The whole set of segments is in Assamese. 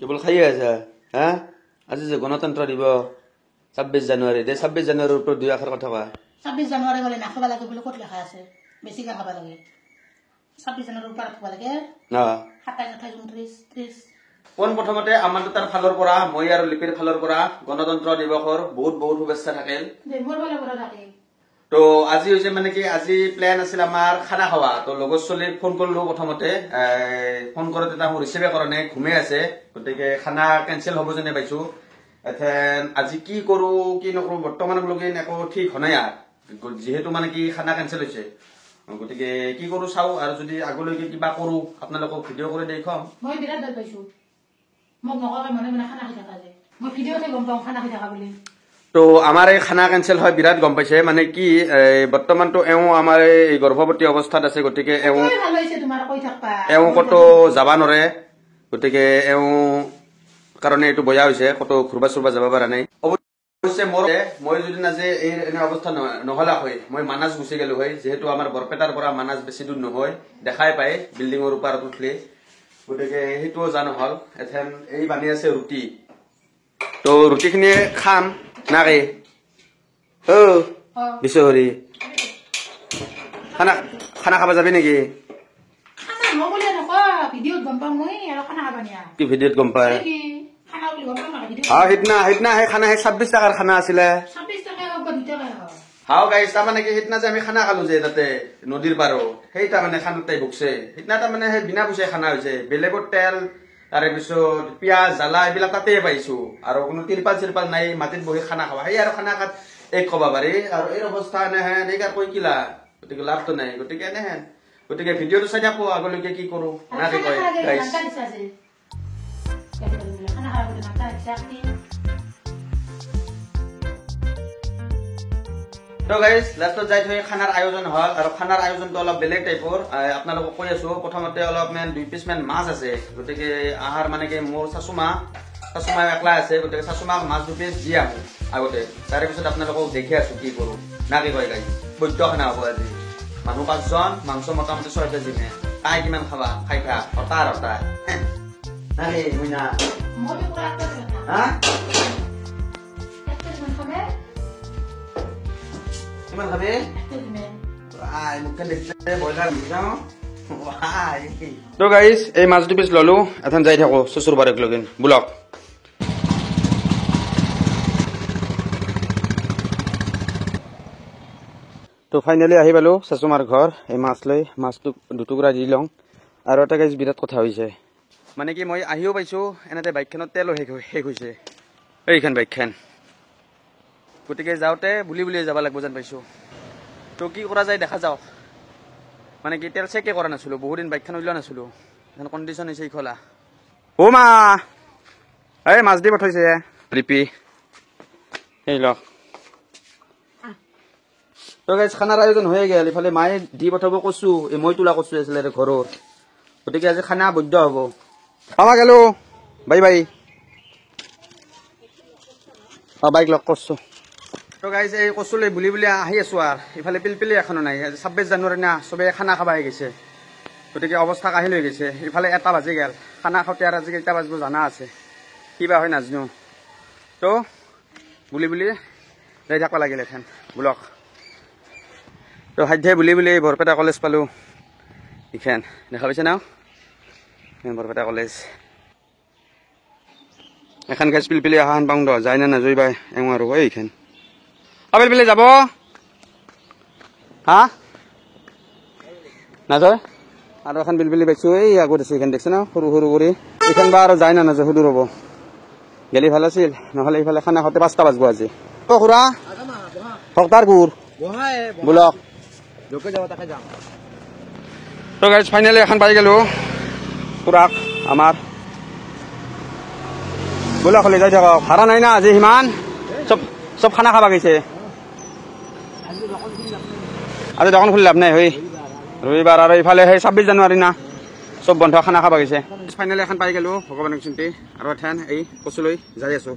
কেবল খাইয়ে আছা হা আজি যে গণতন্ত্ৰ দিৱস 26 জানুৱাৰী দে 26 জানুৱাৰীৰ ওপৰত দুই আখৰ কথা কোৱা 26 জানুৱাৰী বলে নাখাব লাগে বলে কত লেখা আছে বেছিকে খাব লাগে 26 জানুৱাৰীৰ ওপৰত খাব লাগে না 27 28 29 30 কোন প্ৰথমতে আমাৰ দুটাৰ ফালৰ পৰা মই আৰু লিপিৰ ফালৰ পৰা গণতন্ত্ৰ দিৱসৰ বহুত বহুত শুভেচ্ছা থাকিল মোৰ ফালৰ পৰা থাকে তো আজি হৈছে মানে কি আজি প্ল্যান আছিল আমাৰ খানা খাওয়া তো লগৰ চলিক ফোন করলো প্রথমতে ফোন করতে তা রিসিভে করে নাই ঘুমে আছে গতিকে খানা ক্যান্সেল হব জেনে পাইছো এখন আজি কি করু কি নকৰো বৰ্তমান লগিন একো ঠিক হনাই আৰ যেহেতু মানে কি খানা ক্যান্সেল হৈছে গতিকে কি কৰো চাও আৰু যদি আগলৈকে কিবা কৰো আপোনালোকক ভিডিও কৰি দেখাম মই বিৰাট ভাল পাইছো মোক নকৰে মনে মনে খানা খাই থাকা যায় মই ভিডিওতে গম পাওঁ খানা খাই থাকা বুলি তো আমাৰ এই খানা ক্যান্সেল হয় বিৰাট গম পাইছে মানে কি বৰ্তমান তো এও আমাৰ এই গৰ্ভৱতী অৱস্থাত আছে গতিকে এও ভাল হৈছে তোমাৰ কৈ থাকবা এও কত যাবা নৰে গতিকে এও কাৰণে এটো বয়া হৈছে কত ঘুৰবা সুৰবা যাব পাৰা নাই অৱশ্যে মই যদি না যে এই এনে অৱস্থা নহলা হয় মই মানাস গুছি গেলো হয় যেহেতু আমাৰ বৰপেটাৰ পৰা মানাস বেছি দূৰ নহয় দেখাই পায় বিল্ডিঙৰ ওপৰত উঠলে গতিকে হেটো জানো হল এখন এই বানি আছে ৰুটি তো ৰুটিখিনি খাম নাকে ও বিশহৰি খানা খানা খাবা যাবি নেকি খানা নবলে নকৰা ভিডিওত গম পাম মই আৰু খানা খাবা নিয়া কি ভিডিওত গম পায় খানা বুলি গম পাম না ভিডিও হিতনা হে খানা হে 26 টাকাৰ খানা আছিলে 26 টাকা হ'ব 2 টাকা হাও গাইছ তা মানে কি হিতনা যে আমি খানা খালো যে তাতে নদীৰ পাৰো সেইটা মানে খানটাই ভুকছে হিতনা তা মানে হে বিনা পইচাই খানা হৈছে বেলেগৰ তেল তাৰে পিছত পিয়াজ জ্বালা এইবিলাক তাতে পাইছো আৰু কোনো তিৰপাল নাই মাটিত বহি খানা খাবা সেই আৰু খানা খাত এক কবা পাৰি আৰু এই অৱস্থা নেহে এনেকা কৈ কিলা গতিকে লাভটো নাই গতিকে নেহে গতিকে ভিডিওটো চাই থাকো আগলৈকে কি কৰো না কি কয় গাইছ খানা খাব না তা চাকনি তো গাইস লাষ্টত যাই থৈ খানাৰ আয়োজন হল আৰু খানাৰ আয়োজনটো অলপ বেলেগ টাইপৰ আপোনালোকক কৈ আছো প্ৰথমতে অলপমান 2 পিস মান মাছ আছে গতিকে আহাৰ মানে কি মোৰ সাসুমা একলা আছে গতিকে সাসুমা মাছ 2 পিস দি আহো আগতে তাৰে পিছত আপোনালোকক দেখি আছো কি কৰো না কি কয় গাইস বৈদ্য খানা হ'ব আজি মানুহ 5 জন মাংস মোটামুটি 6 কেজি নে তাই কিমান খাবা খাইবা অটা নালে মুইনা মই পুৰা আছে হা কিমান খাবে মুখে দেখতে বইলাৰ যাও তো গাইস এই মাছ 2 পিস ললো এখন যাই থাকো সসুৰ বাৰেক লগিন ব্লক তো ফাইনালি আহি পালো সাসুমাৰ ঘৰ এই মাছ লৈ মাছটো দুটুকুৰা দি লওঁ আৰু এটা গাইস বিৰাট কথা হৈছে মানে কি মই আহিও পাইছো এনেতে বাইকখনত তেল শেষ হৈছে এইখান বাইকখন গতিকে যাওঁতে বুলি যাব লাগিব যেন পাইছো তো কি কৰা যায় দেখা যাওক মানে কি তেল চেকে কৰা নাছিলো বহুত দিন বাইকখন উলিওৱা নাছিলো এখন কণ্ডিশ্যন হৈছে ইখলা ও মা এই মাছ দি পঠাইছে ৰিপি এই লওক তো গাইছ খানাৰ আয়োজন হৈ গেল ইফালে মায়ে দি পঠাব কৈছো এই মই তোলা কৈছো আছিলে ঘৰত গতিকে আজি খানা বৈদ্য হ'ব পাবা গেলো বাই বাই বাইক লক করছো তো গাইজ এই কচুলে বুলি আহি আছো আর ইফালে পিলপিলি এখনো নাই 26 জানুৱাৰী না সবে খানা খাবা গেছে গতিকে অৱস্থা কাহিল হৈ গেছে ইফালে 1টা বাজি গেল খানা খাওঁতে আর আজি কেইটা বাজিব জানা আছে কিবা হয় নাজনো তো বুলি যাই থাকবা লাগিল এখন ব্লক তো সাধ্যে বুলি বৰপেটা কলেজ পালো ইখান দেখা পাইছে না বৰপেটা কলেজ এখন গাছ পিলপিলি আহান পাওঁ দ যায় না নাযায় বাই এওঁ আৰু এইখান পিলপিলি যাব হা নাযায় আৰু এখন পিলপিলি পাইছো এই আগত আছে এইখান দেখছে না সৰু কৰি এইখান বা আৰু যায় না নাযায় সুদূৰ হ'ব গেলি ভাল আছিল নহ'লে এইফালে খানা খাওঁতে 5টা বাজব আজি অ খুৰা ভক্তাৰ গুৰ ব্লক তো গাইজ ফাইনেলি এখন পাই গেলো খুৰাক আমাৰ বোলা খলি যাই থাকক ভাড়া নাই না আজি সিমান চব খানা খাবা গৈছে আজি দোকান খুলি লাভ নাই হৈ ৰবিবাৰ আৰু ইফালে সেই 26 জানুৱাৰী না চব বন্ধ খানা খাবা গৈছে ফাইনেলি এখন পাই গেলো ভগৱানক চিন্তি আৰু এঠান এই কচুলৈ যাই আছো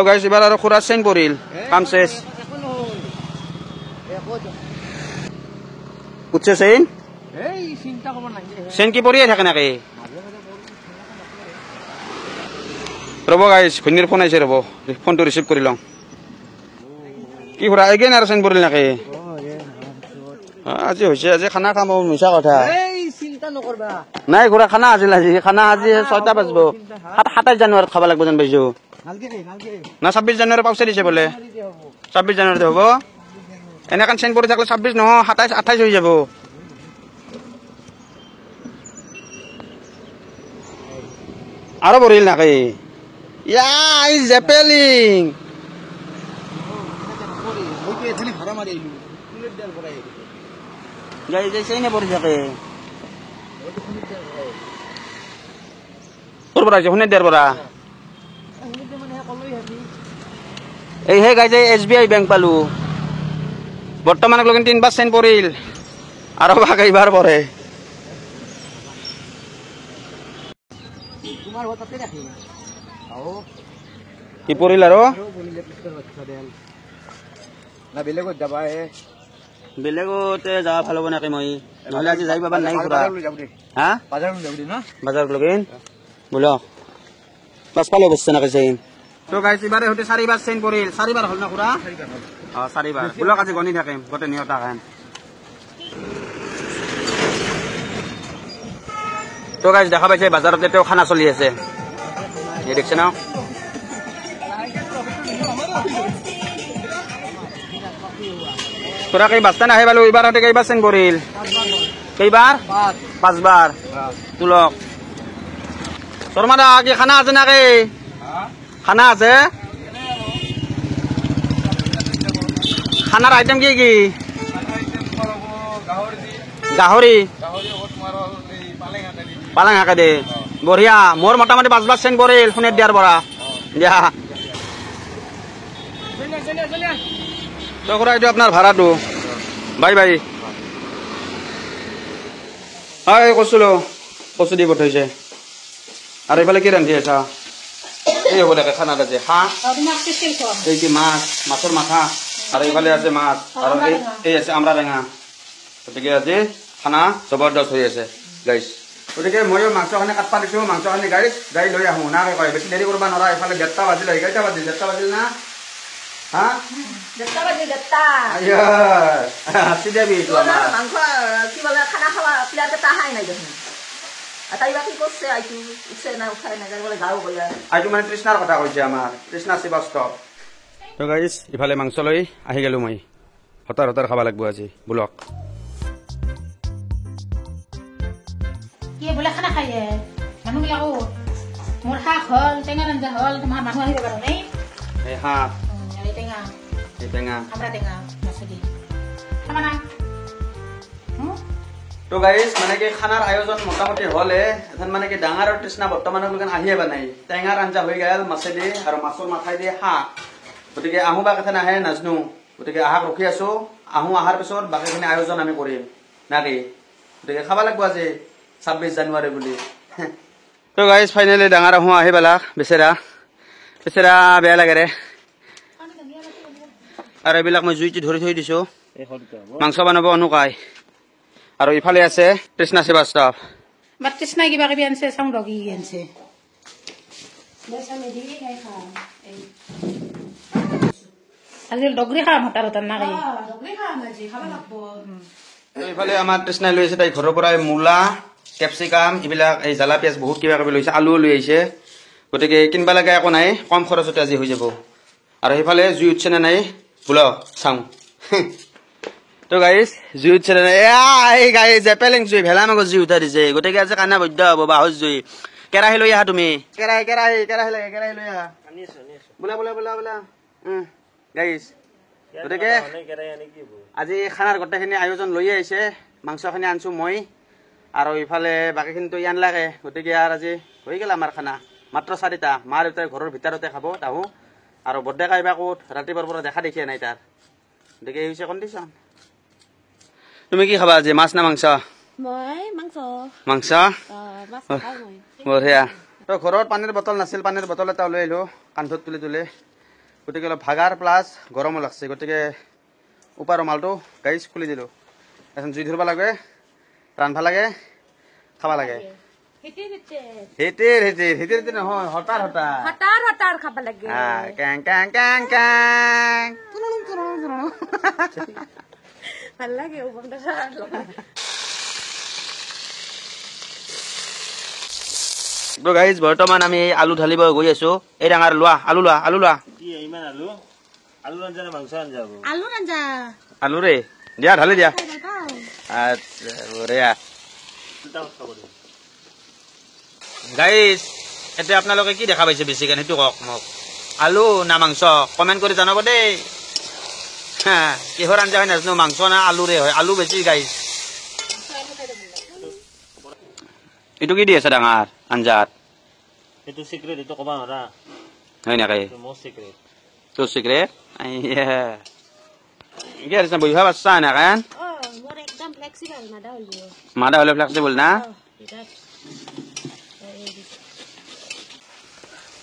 গাইছ এবাৰ আৰু খুৰা চেইন পৰিল কাম শেষ উঠছে চেইন চেইন কি পৰিয়ে থাকে নাকি ৰ'ব গাইজ ঘৈণীৰ ফোন আহিছে ৰ'ব ফোনটো ৰিচিভ কৰি লওঁ কি খুৰা এগেইন আৰু চেইন পৰিল নেকি আজি হৈছে আজি খানা খাম মিছা কথা নাই খুৰা খানা আছিল আজি খানা আজি 6টা বাজিব 27 জানুৱাৰীত খাব লাগিব যেন পাইছো না 26 জানুৱাৰী পাউচে দিছে বোলে 26 জানুৱাৰীতে হ'ব এনেকান চেইন পৰি থাকিলে 26 নহয় 27 28 হৈ যাব আৰু পৰিল নেকি ইয়া ইজ জেপেলিং গাই যাই চেইনে পৰি থাকে তোৰ পৰা শুনে দিয়াৰ পৰা এই হে গাই যাই SBI বেংক পালো বৰ্তমানক লগিন 3 বাৰ চেইন পৰিল আৰু ভাগ এইবাৰ পৰে তোমাৰ হতাতে ৰাখি কি পৰিল আৰু না বেলেগত যাবা বেলেগতে যাবা ভাল হ'ব নাকি মই নহলে আজি যাই পাবা নাই খুৰা হা বাজাৰ লগিন বোলো বাস পালে বসছে নাকি চেইন তো গাইছ এবাৰে হতে 4 বাৰ চেইন পৰিল 4 বাৰ হল না খুৰা 4 বার বোলো আজি গনি থাকিম গতে নিয়তা খান তো গাইছ দেখা পাইছে বাজাৰতে তেও খানা চলি আছে এই দেখছ না তোৰা কই বাস্তা না হেবালো এবাৰ হতে কেইবাৰ চেইন পৰিল কেইবাৰ 5 বার তুলক শর্মাদা কি খানা আছে নাকি খানা আছে খানার আইটেম কি কি গাহরি পালেং হাকে দে বঢ়িয়া মোর মোটামুটি 5 বার চেইন পৰিল শুনে দিয়াৰ পৰা দিয়া তো খুৰা এইটো আপোনাৰ ভাড়াটো বাই বাই হয় কৈছিলো কচু দি পঠাইছে আর এফালে কি রান্ধি আছা এই হব লাগে খানা আছে হাঁহ এই কি মাছ মাছের মাথা আর এইফালে আছে মাছ আর এই আছে আমরা রেঙা গতিকে আজি খানা জবরদস্ত হয়ে আছে গাইছ গতিকে ময়ো মাংসখানি কাটপা দিছো মাংসখানি গাড়ী লৈ আহো না কয় বেছি দেৰি কৰিব নোৱাৰা এইফালে 1:30 বাজিল 11টা বাজিল 1:30 বাজিল না হা 1:30 বাজিল 1:30 আইয়া হাসি দেবি তো আমার মাংস কি বলে খানা খাওয়া প্লেটে তাহাই নাই দেখুন আতাইবা কি করছে আইতু উঠছে না উঠাই না বলে গাও বলে আইতু মানে তৃষ্ণাৰ কথা কৈছে আমাৰ তৃষ্ণা শ্ৰীবাস্তৱ তো গাইছ ইফালে মাংস লৈ আহি গেলো মই হতাৰ খাব লাগিব আজি বুলক কি বলে খানা খাইয়ে মানুহ বিলাকো মোৰ শাক হল টেঙা আঞ্জা হল তোমাৰ মানুহ আহিব বাৰু নাই এই হাঁহ এই টেঙা আমৰা টেঙা মাছদি খাবা না তো গাইছ মানে কি খানাৰ আয়োজন মোটামুটি হলে এখন মানে কি ডাঙৰ আৰু তৃষ্ণা বৰ্তমানক লগন আহিয়ে বা নাই টেঙাৰ আঞ্জা হৈ গেল মাছেদি আৰু মাছৰ মাথাই দি হাঁহ গতিকে আহো বা কথা নাহে নাজনো গতিকে আহাক ৰখি আছো আহো আহাৰ পিছত বাকীখিনি আয়োজন আমি কৰিম নাকি গতিকে খাব লাগিব আজি 26 জানুৱাৰী বুলি তো গাইছ ফাইনেলি ডাঙৰ আহো আহি পেলা বেচেৰা বেয়া লাগে ৰে আৰু এইবিলাক মই জুইটি ধৰি থৈ দিছো মাংস বনাব অনুকাই আৰু ইফালে আছে তৃষ্ণা শ্ৰীবাস্তৱ বাট তৃষ্ণা কিবা কিবি আনছে চাওঁ ডগি আনছে আজি ডগৰি খাম হতাৰ না ইফালে আমাৰ তৃষ্ণাই লৈ আহিছে তাই ঘৰৰ পৰাই মূলা কেপচিকাম এইবিলাক এই জ্বালা পিঁয়াজ বহুত কিবা কিবি লৈছে আলুও লৈ আহিছে গতিকে কিনিব লাগে একো নাই কম খৰচতে আজি হৈ যাব আৰু সেইফালে জুই উঠছে নে নাই বোলো চাওঁ তো গাইছ জুই উঠছে নে নাই এই গাই জেপেলিং জুই ভেলা মাগজ জুই উঠাই দিছে গতিকে আজি কানা বৈদ্য হ'ব বাহৰ জুই কেৰাহী লৈ আহা তুমি কেৰাহী লাগে কেৰাহী লৈ আহা বোলা গাইছ গতিকে আজি খানাৰ গোটেইখিনি আয়োজন লৈ আহিছে মাংসখিনি আনছো মই আৰু ইফালে বাকীখিনিতো ইয়ান লাগে গতিকে আৰু আজি হৈ গেল আমাৰ খানা মাত্ৰ 4টা মা দেউতাই ঘৰৰ ভিতৰতে খাব তাহো আৰু বৰ্ডে কাইবা ক'ত ৰাতিপুৱাৰ পৰা দেখা দেখিয়ে নাই তাৰ গতিকে এই হৈছে কণ্ডিশ্যন তুমি কি খাবা আজি মাছ না মাংস মাংস বঢ়িয়া তো ঘৰত পানীৰ বটল নাছিল পানীৰ বটল এটা লৈ আহিলো কান্ধত তুলি গতিকে অলপ ভাগাৰ প্লাছ গৰমো লাগছে গতিকে ওপৰৰ মালটো গাইছ খুলি দিলোঁ এখন জুই ধৰিব লাগে ৰান্ধবা লাগে খাবা লাগে হেতেৰ নহয় হতাৰ খাব লাগে কেং কেং কেং কেং ভাল লাগে গাইজ বৰ্তমান আমি আলু ঢালিব গৈ আছো এই ডাঙৰ লোৱা আলু লোৱা আলু আঞ্জা আলু ৰে দিয়া ঢালি দিয়া আচ্ছা বঢ়িয়া গাইজ এতিয়া আপোনালোকে কি দেখা পাইছে বেছিকে সেইটো কওক মোক আলু না মাংস কমেণ্ট কৰি জনাব দেই কিহৰ আঞ্জা হয় নাজানো মাংস না আলুৰে হয় আলু বেছি গাইজ এইটো কি দি আছে ডাঙৰ আঞ্জাত itu secret itu kau bang ora হয় নেকি itu most secret তোৰ চিক্ৰেট কি আছে বহি ভাব আছা না কান মোৰ একদম ফ্লেক্সিবল মাদা হলে ফ্লেক্সিবল না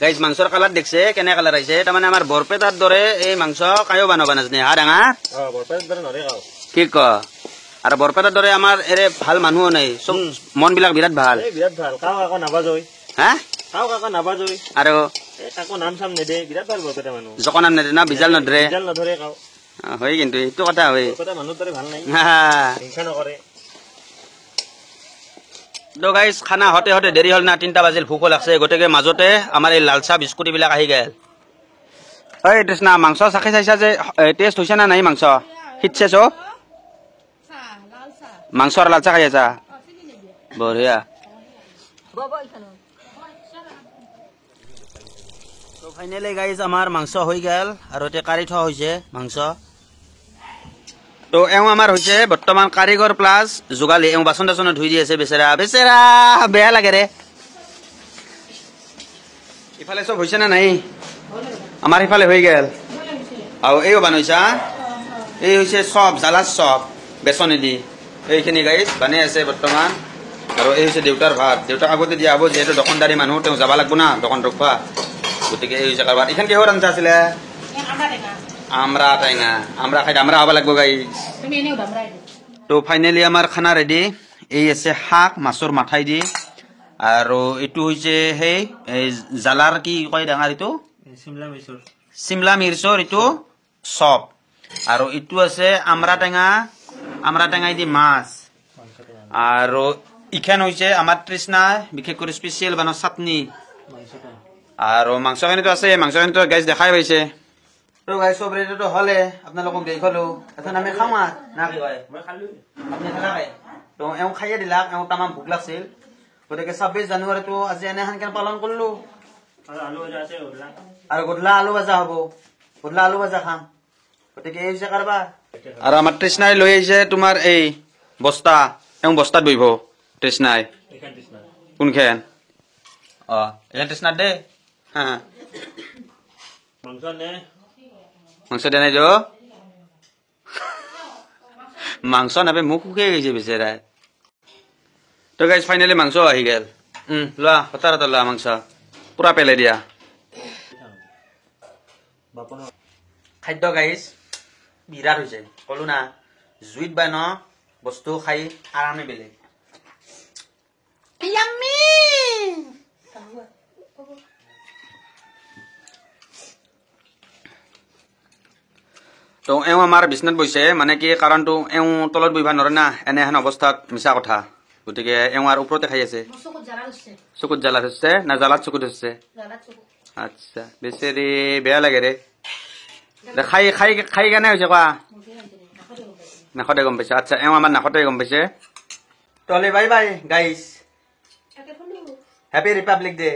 গাইজ মাংসৰ কালাৰ দেখছে কেনে কালাৰ আহিছে তাৰমানে আমাৰ বৰপেটাৰ দৰে এই মাংস কায়ো বানাব নাজানে হা ডাঙৰ berapa benar nari kau কি ক আৰু বৰপেটাৰ দৰে আমাৰ এৰে ভাল মানুহো নাই চব মন বিলাক বিৰাট ভাল biar bal kau nabajoi হা kau nabajoi আৰু kau nam sam nede biar bal berapa manu জকনাম নেদে না বিজাল নধৰে jal na dhore kau হয় কিন্তু এইটো কথা হয় berapa manu tadi bal nai hingga no kore তো গাইজ খানা হতে হতে দেৰি হ'ল না 3টা বাজিল ভোকো লাগছে গতিকে মাজতে আমাৰ এই লাল চাহ বিস্কুট বিলাক আহি গেল ঐ তৃষ্ণা মাংস চাখি চাইছা যে টেষ্ট হৈছে না নাই মাংস সিটছে চ মাংসৰ লাল চাহ খাই আছা বঢ়িয়া তো ফাইনেলি গাইজ আমাৰ মাংস হৈ গেল আৰু এতিয়া কাঢ়ি থোৱা হৈছে মাংস তো এওঁ আমাৰ হৈছে বৰ্তমান কাৰিকৰ প্লাছ যোগালী এওঁ বাচন টাচন ধুই দি আছে বেচেৰা বেচেৰা বেয়া লাগে ৰে ইফালে চব হৈছে না নাই আমাৰ ইফালে হৈ গেল আৰু এইও বানাইছা এই হৈছে চপ জালাজ চপ বেচনেদি এইখিনি গাইজ বানাই আছে বৰ্তমান আৰু এই হৈছে দেউতাৰ ভাত দেউতাক আগতে দিয়া হ'ব যিহেতু দোকানদাৰী মানুহ তেওঁ যাব লাগিব না দোকান ৰখবা গতিকে এই হৈছে কাৰবাৰ এইখন কিহৰ আঞ্জা আছিলে আমরা টেঙা আমরা খাই আমরা হব লাগবো গাইজ তো ফাইনালি আমার খানা রেডি এই আছে শাক মাছৰ মাথাই দি আৰু এইটো হৈছে সেই জালাৰ কি কয় ডাঙৰ এইটো চিমলা মিৰ্চৰ এইটো চপ আৰু এইটো আছে আমৰা টেঙাই দি মাছ আৰু ইখান হৈছে আমাৰ তৃষ্ণা বিশেষ কৰি স্পেচিয়েল বানোৱা চাটনি আৰু মাংসখিনিতো আছে মাংসখিনিতো গাইজ দেখাই পাইছে তো গাইজ সব রেডিটো হলে আপোনালোকক দেখালো এখন আমি খাম না কি কয় আপুনি খালা খাই তো এওঁ খাইয়ে দিলাক এওঁ তামাম ভোক লাগছিল গতিকে 26 জানুৱাৰীটো আজি এনেহেন কেনে পালন কৰিলো আৰু গধূলা আলু ভাজা হ'ব গধূলা আলু ভাজা খাম গতিকে এই হৈছে কাৰবা আৰু আমাৰ তৃষ্ণাই লৈ আহিছে তোমাৰ এই বস্তা এওঁ বস্তাত বহিব তৃষ্ণাই কোনখন এখান তৃষ্ণাত দে হা মাংস দিয়া নাই মাংস নাপে মোক শুকিয়ে গৈছে বেচেৰাই তো গাইজ ফাইনেলি মাংস আহি গেল লোৱা হতাৰ লোৱা মাংস পুৰা পেলাই দিয়া খাদ্য গাইজ বিৰাট হৈছে কলো না জুইত বাই ন বস্তু খাই আৰামে বেলেগ তো এওঁ আমাৰ বিচনাত বহিছে মানে কি কাৰণটো এওঁ তলত বহিব নোৱাৰে না এনেহেন অৱস্থাত মিছা কথা গতিকে এওঁ আৰু ওপৰতে খাই আছে চকুত জ্বালা ধৰিছে না জ্বালাত চকুত ধৰিছে আচ্ছা বেচেৰি বেয়া লাগে ৰে খাই খাই খাই কেনে হৈছে কোৱা নাকতে গম পাইছে আচ্ছা এওঁ আমাৰ নাকতে গম পাইছে তলে bye bye guys happy Republic day